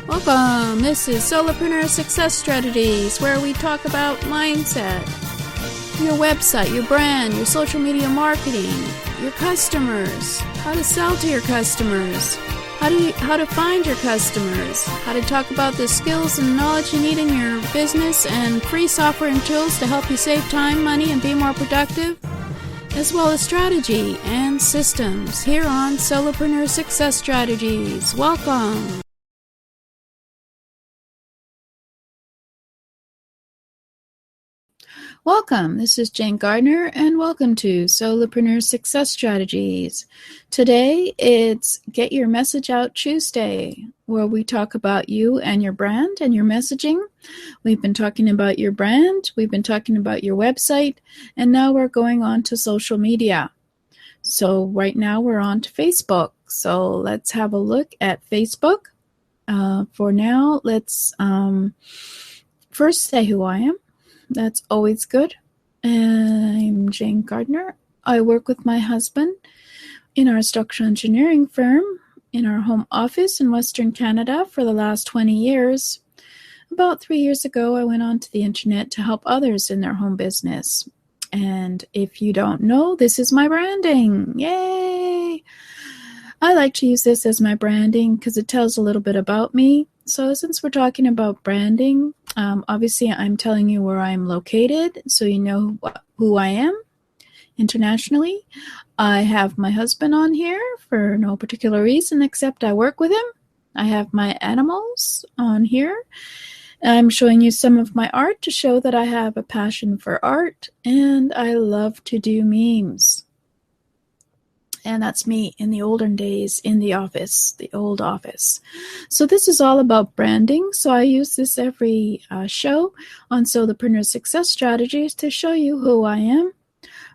Welcome! This is Solopreneur Success Strategies, where we talk about mindset, your website, your brand, your social media marketing, your customers, how to sell to your customers, how to find your customers, how to talk about the skills and knowledge you need in your business, and free software and tools to help you save time, money, and be more productive, as well as strategy and systems here on Solopreneur Success Strategies. Welcome! Welcome, this is Jane Gardner, and welcome to Solopreneur Success Strategies. Today, it's Get Your Message Out Tuesday, where we talk about you and your brand and your messaging. We've been talking about your brand, we've been talking about your website, and now we're going on to social media. So right now we're on to Facebook. So let's have a look at Facebook. For now, let's first say who I am. That's always good. I'm Jane Gardner. I work with my husband in our structural engineering firm in our home office in Western Canada for the last 20 years. About 3 years ago, I went onto the internet to help others in their home business. And if you don't know, this is my branding. Yay! I like to use this as my branding because it tells a little bit about me. So since we're talking about branding, obviously I'm telling you where I'm located so you know who I am internationally. I have my husband on here for no particular reason except I work with him. I have my animals on here. I'm showing you some of my art to show that I have a passion for art, and I love to do memes. And that's me in the olden days in the office, the old office. So this is all about branding. So I use this every show on Solopreneur Success Strategies to show you who I am,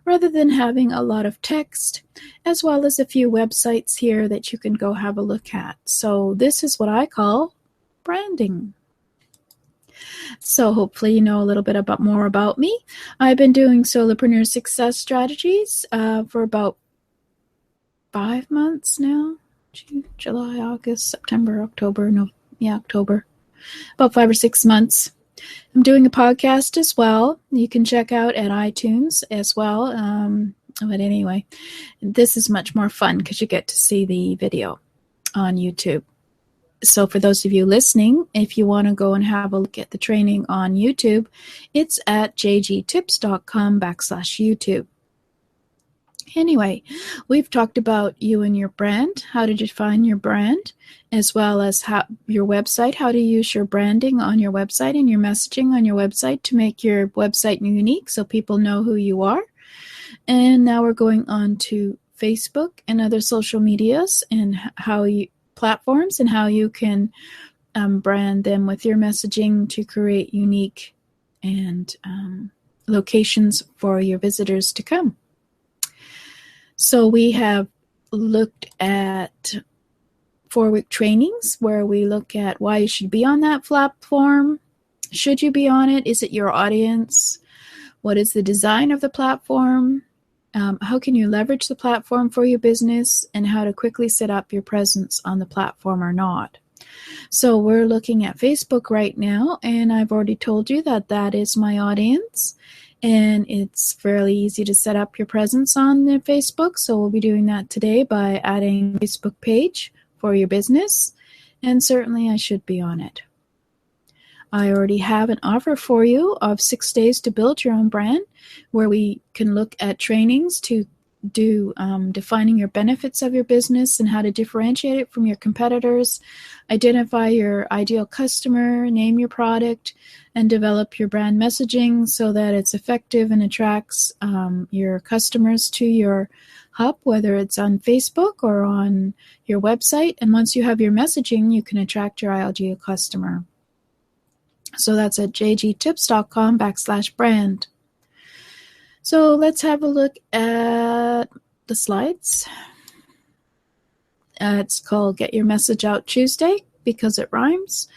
rather than having a lot of text, as well as a few websites here that you can go have a look at. So this is what I call branding. So hopefully you know a little bit more about me. I've been doing Solopreneur Success Strategies for about 5 months now. July, August, September, October. October. About 5 or 6 months. I'm doing a podcast as well. You can check out at iTunes as well. But anyway, this is much more fun because you get to see the video on YouTube. So for those of you listening, if you want to go and have a look at the training on YouTube, it's at jgtips.com/YouTube. Anyway, we've talked about you and your brand, how to define your brand, as well as your website, how to use your branding on your website and your messaging on your website to make your website unique so people know who you are. And now we're going on to Facebook and other social medias and platforms and how you can brand them with your messaging to create unique and locations for your visitors to come. So we have looked at 4-week trainings where we look at why you should be on that platform. Should you be on it? Is it your audience? What is the design of the platform? How can you leverage the platform for your business, and how to quickly set up your presence on the platform or not. So we're looking at Facebook right now, and I've already told you that that is my audience. And it's fairly easy to set up your presence on the Facebook. So we'll be doing that today by adding a Facebook page for your business. And certainly I should be on it. I already have an offer for you of 6 days to build your own brand, where we can look at trainings to do defining your benefits of your business and how to differentiate it from your competitors, identify your ideal customer, name your product, and develop your brand messaging so that it's effective and attracts your customers to your hub, whether it's on Facebook or on your website. And once you have your messaging, you can attract your ideal customer. So that's at jgtips.com/brand. So let's have a look at the slides. It's called Get Your Message Out Tuesday because it rhymes.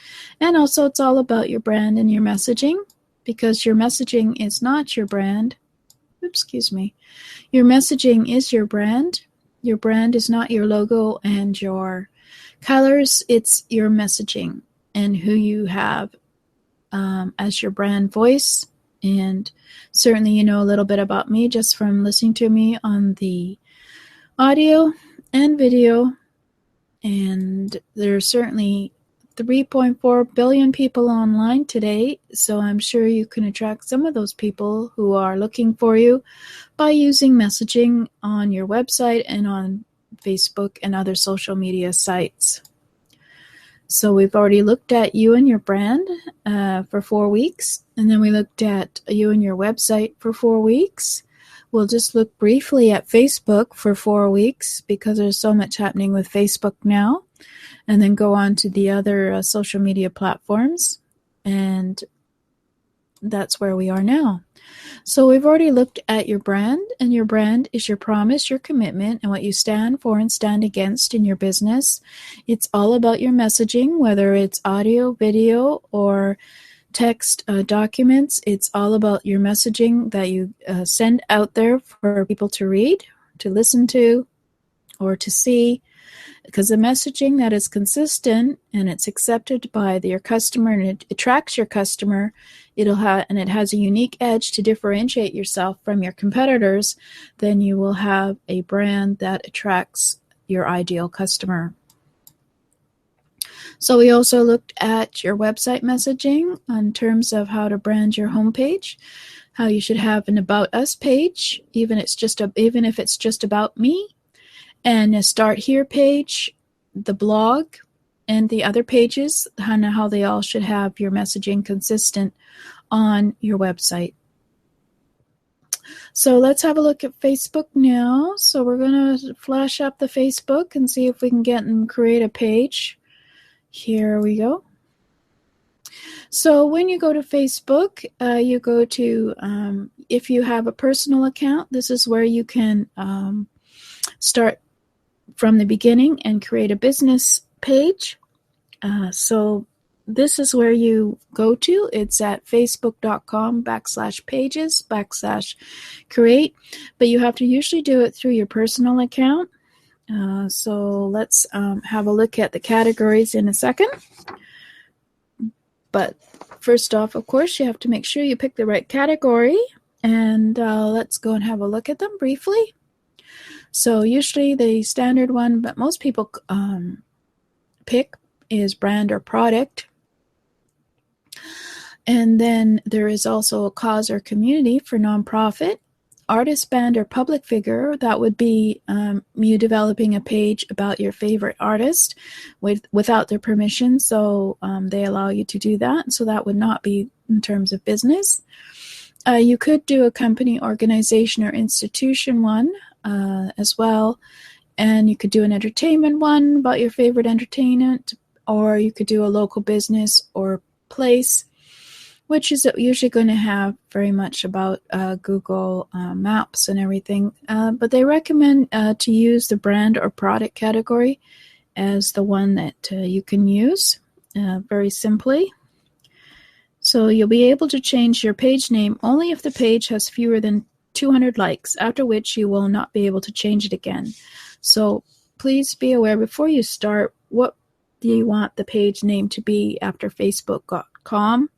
And also it's all about your brand and your messaging, because your messaging is not your brand. Your messaging is your brand. Your brand is not your logo and your colors. It's your messaging. and who you have as your brand voice. And certainly you know a little bit about me just from listening to me on the audio and video. And there's certainly 3.4 billion people online today, so I'm sure you can attract some of those people who are looking for you by using messaging on your website and on Facebook and other social media sites. So we've already looked at you and your brand for 4 weeks, and then we looked at you and your website for 4 weeks. We'll just look briefly at Facebook for 4 weeks because there's so much happening with Facebook now, and then go on to the other social media platforms, and that's where we are now. So we've already looked at your brand, and your brand is your promise, your commitment, and what you stand for and stand against in your business. It's all about your messaging, whether it's audio, video, or text documents. It's all about your messaging that you send out there for people to read, to listen to, or to see. Because the messaging that is consistent and it's accepted by your customer and it attracts your customer, it has a unique edge to differentiate yourself from your competitors, then you will have a brand that attracts your ideal customer. So we also looked at your website messaging in terms of how to brand your homepage, how you should have an About Us page, even if it's just about me, and a Start Here page, the blog, and the other pages, how they all should have your messaging consistent on your website. So let's have a look at Facebook now. So we're going to flash up the Facebook and see if we can get and create a page. Here we go. So when you go to Facebook, you go to, if you have a personal account, this is where you can start from the beginning and create a business page. So this is where you go to. It's at facebook.com/pages/create, but you have to usually do it through your personal account. So let's have a look at the categories in a second. But first off, of course, you have to make sure you pick the right category, and let's go and have a look at them briefly. So usually the standard one, but most people pick is brand or product. And then there is also a cause or community for nonprofit. Artist, band, or public figure, that would be you developing a page about your favorite artist without their permission. So they allow you to do that. So that would not be in terms of business. You could do a company, organization, or institution one as well. And you could do an entertainment one about your favorite entertainment, or you could do a local business or place, which is usually going to have very much about Google Maps and everything. But they recommend to use the brand or product category as the one that you can use very simply. So you'll be able to change your page name only if the page has fewer than 200 likes, after which you will not be able to change it again. So please be aware before you start, what do you want the page name to be after Facebook.com?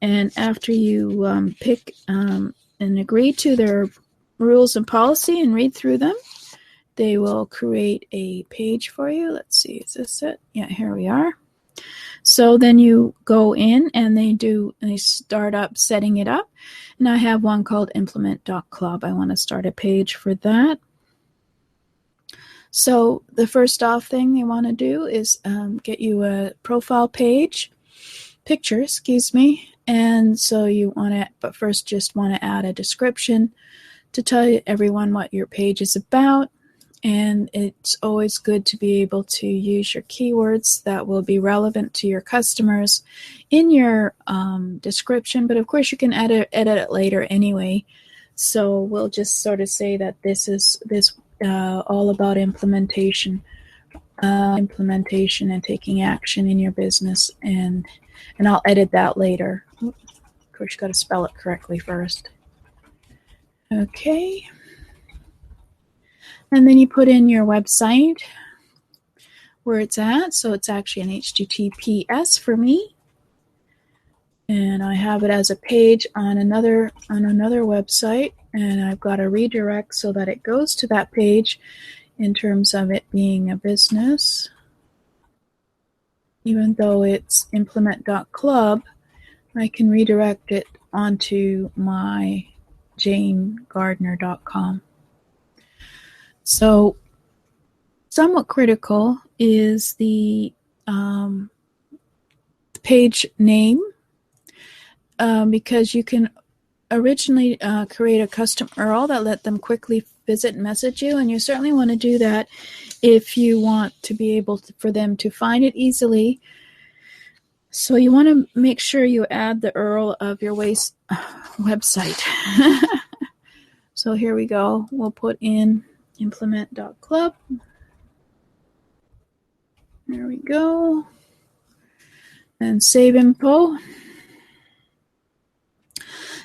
And after you pick and agree to their rules and policy and read through them, they will create a page for you. Let's see, is this it? Yeah, here we are. So then you go in and they start up setting it up. And I have one called implement.club. I want to start a page for that. So the first off thing they want to do is get you a profile picture, and so you want to, but first just want to add a description to tell everyone what your page is about. And it's always good to be able to use your keywords that will be relevant to your customers in your description. But of course, you can edit it later anyway. So we'll just sort of say that this is all about implementation and taking action in your business. And I'll edit that later. Of course, you got to spell it correctly first. Okay. And then you put in your website, where it's at. So it's actually an HTTPS for me. And I have it as a page on another website, and I've got a redirect so that it goes to that page in terms of it being a business. Even though it's implement.club, I can redirect it onto my janegardner.com. So somewhat critical is the page name, because you can originally create a custom URL that let them quickly visit and message you, and you certainly want to do that if you want to be able for them to find it easily. So you want to make sure you add the URL of your website. So here we go. We'll put in implement.club. There we go. And save info.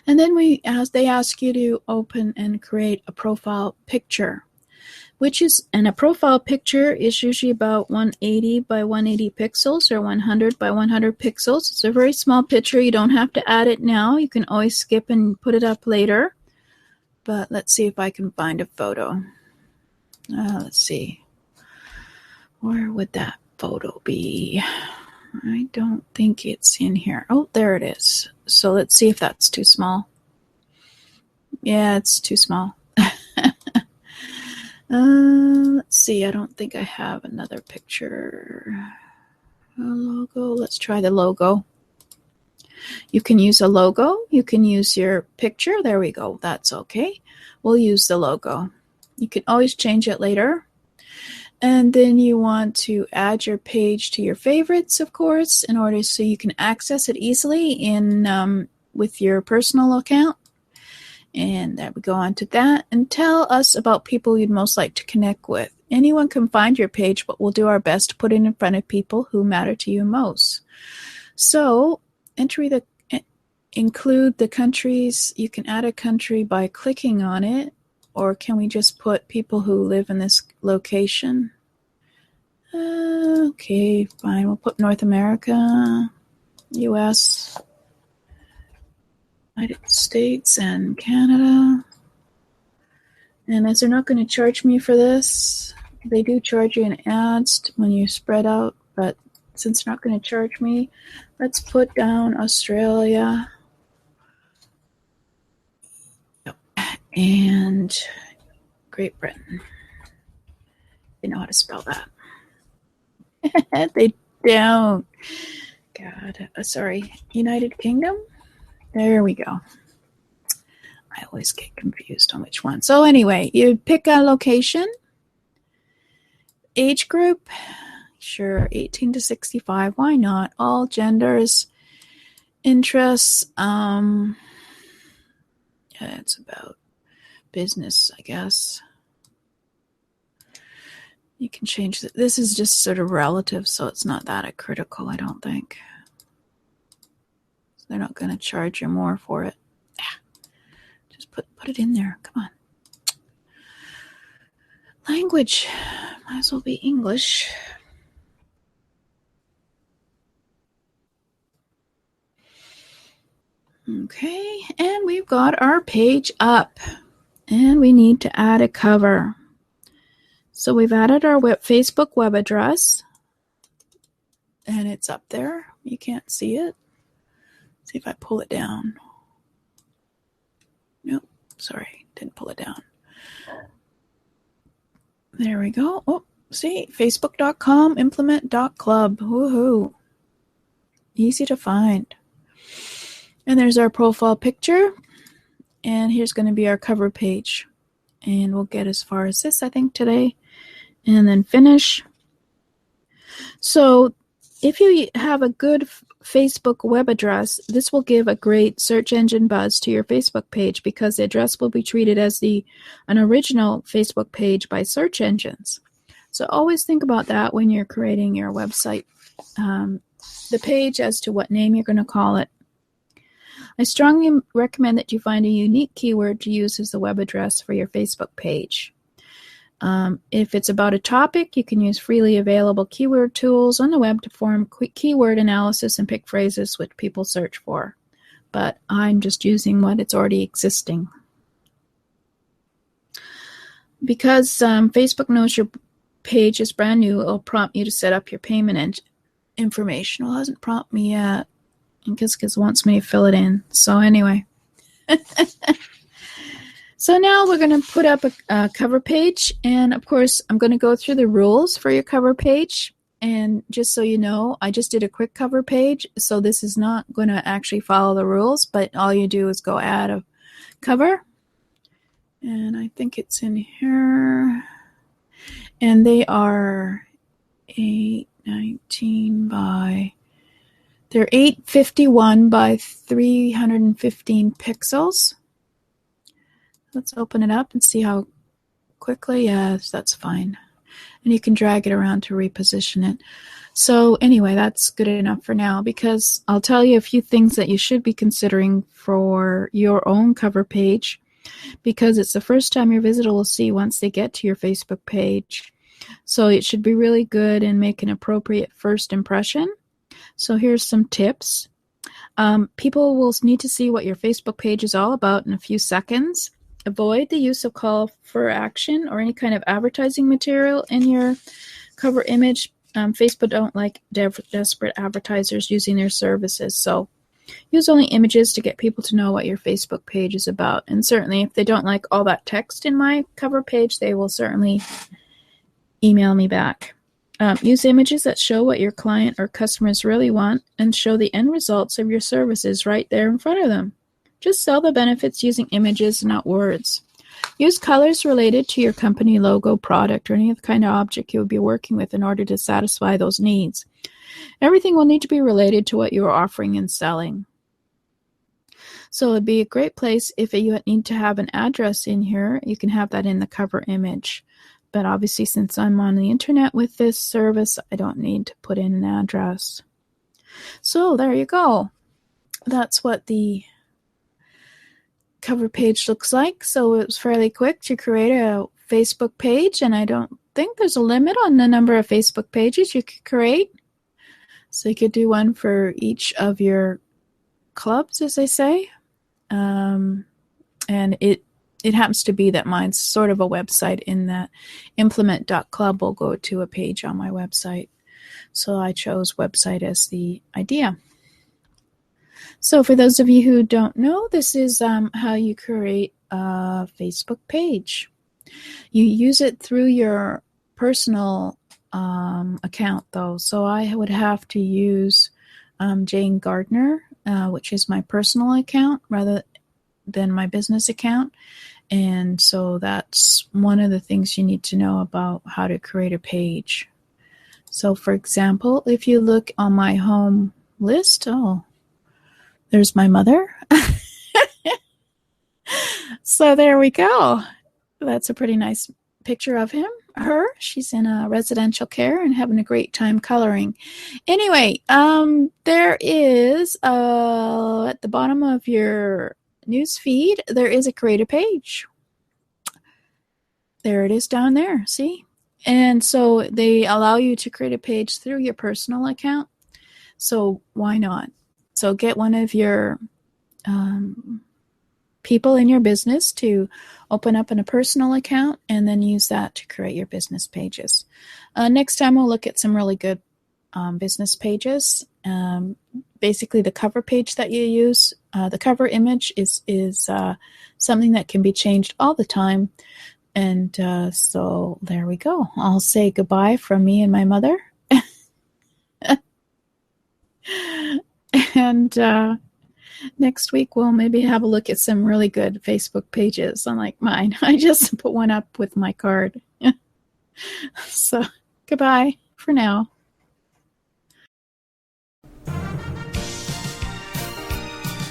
And then they ask you to open and create a profile picture, and a profile picture is usually about 180 by 180 pixels or 100 by 100 pixels. It's a very small picture. You don't have to add it now. You can always skip and put it up later. But let's see if I can find a photo. Let's see. Where would that photo be? I don't think it's in here. Oh, there it is. So let's see if that's too small. Yeah, it's too small. Let's see. I don't think I have another picture. A logo. Let's try the logo. You can use a logo. You can use your picture. There we go. That's okay. We'll use the logo. You can always change it later. And then you want to add your page to your favorites, of course, in order so you can access it easily with your personal account. And there we go on to that. And tell us about people you'd most like to connect with. Anyone can find your page, but we'll do our best to put it in front of people who matter to you most. So include the countries. You can add a country by clicking on it. Or can we just put people who live in this location? Okay, fine. We'll put North America, U.S., United States, and Canada. And as they're not going to charge me for this, they do charge you in ads when you spread out. But since they're not going to charge me, let's put down Australia. And Great Britain. They know how to spell that. They don't. God, sorry. United Kingdom? There we go. I always get confused on which one. So anyway, you pick a location. Age group? Sure, 18 to 65. Why not? All genders. Interests. Yeah, it's about business, I guess. You can change that. This is just sort of relative, so it's not that critical, I don't think. So they're not going to charge you more for it. Yeah. Just put it in there. Come on. Language. Might as well be English. Okay, and we've got our page up. And we need to add a cover. So we've added our Facebook web address. And it's up there. You can't see it. See if I pull it down. Nope, sorry, didn't pull it down. There we go. Oh, see, facebook.com, implement.club. Woohoo. Easy to find. And there's our profile picture. And here's going to be our cover page. And we'll get as far as this, I think, today. And then finish. So if you have a good Facebook web address, this will give a great search engine buzz to your Facebook page because the address will be treated as an original Facebook page by search engines. So always think about that when you're creating your website. The page as to what name you're going to call it. I strongly recommend that you find a unique keyword to use as the web address for your Facebook page. If it's about a topic, you can use freely available keyword tools on the web to form keyword analysis and pick phrases which people search for. But I'm just using what it's already existing. Because Facebook knows your page is brand new, it'll prompt you to set up your payment information. Well, it hasn't prompted me yet, because it wants me to fill it in. So anyway. So now we're going to put up a cover page, and of course I'm going to go through the rules for your cover page. And just so you know, I just did a quick cover page, so this is not going to actually follow the rules, but all you do is go add a cover. And I think it's in here. And they are 819 by, they're 851 by 315 pixels. Let's open it up and see how quickly. Yes, that's fine. And you can drag it around to reposition it. So anyway, that's good enough for now, because I'll tell you a few things that you should be considering for your own cover page, because it's the first time your visitor will see once they get to your Facebook page. So it should be really good and make an appropriate first impression. So here's some tips. People will need to see what your Facebook page is all about in a few seconds. Avoid the use of call for action or any kind of advertising material in your cover image. Facebook don't like desperate advertisers using their services. So use only images to get people to know what your Facebook page is about. And certainly if they don't like all that text in my cover page, they will certainly email me back. Use images that show what your client or customers really want and show the end results of your services right there in front of them. Just sell the benefits using images, not words. Use colors related to your company logo, product, or any other kind of object you'll be working with in order to satisfy those needs. Everything will need to be related to what you are offering and selling. So it'd be a great place if you need to have an address in here, you can have that in the cover image. But obviously, since I'm on the internet with this service, I don't need to put in an address. So there you go. That's what the cover page looks like. So it was fairly quick to create a Facebook page, and I don't think there's a limit on the number of Facebook pages you could create. So you could do one for each of your clubs, as they say. And it happens to be that mine's sort of a website, in that implement.club will go to a page on my website. So I chose website as the idea. So for those of you who don't know, this is how you create a Facebook page. You use it through your personal account, though. So I would have to use Jane Gardner, which is my personal account, rather than my business account. And so that's one of the things you need to know about how to create a page. So for example, if you look on my home list, there's my mother. So there we go. That's a pretty nice picture of her. She's in a residential care and having a great time coloring. Anyway, there is at the bottom of your news feed, there is a create a page. There it is down there, see? And so they allow you to create a page through your personal account. So why not? So get one of your people in your business to open up in a personal account and then use that to create your business pages. Next time we'll look at some really good business pages. Basically the cover page that you use, the cover image is something that can be changed all the time. And so there we go. I'll say goodbye from me and my mother. And next week we'll maybe have a look at some really good Facebook pages, unlike mine. I just put one up with my card. So goodbye for now.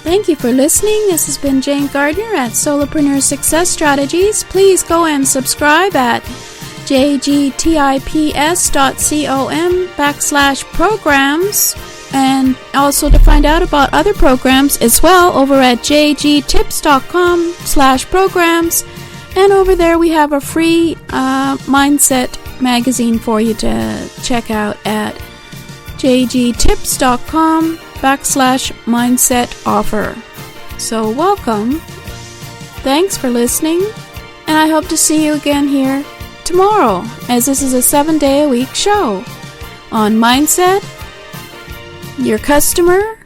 Thank you for listening. This has been Jane Gardner at Solopreneur Success Strategies. Please go and subscribe at jgtips.com/programs, and also to find out about other programs as well over at jgtips.com/programs. And over there we have a free mindset magazine for you to check out at jgtips.com/mindset offer. So welcome. Thanks for listening. And I hope to see you again here tomorrow, as this is a 7-day-a-week show on mindset, your customer,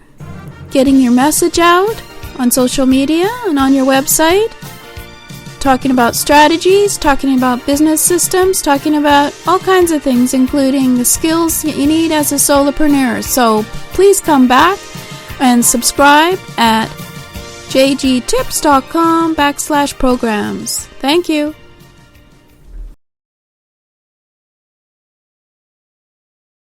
getting your message out on social media and on your website, talking about strategies, talking about business systems, talking about all kinds of things, including the skills you need as a solopreneur. So please come back and subscribe at jgtips.com/programs. Thank you.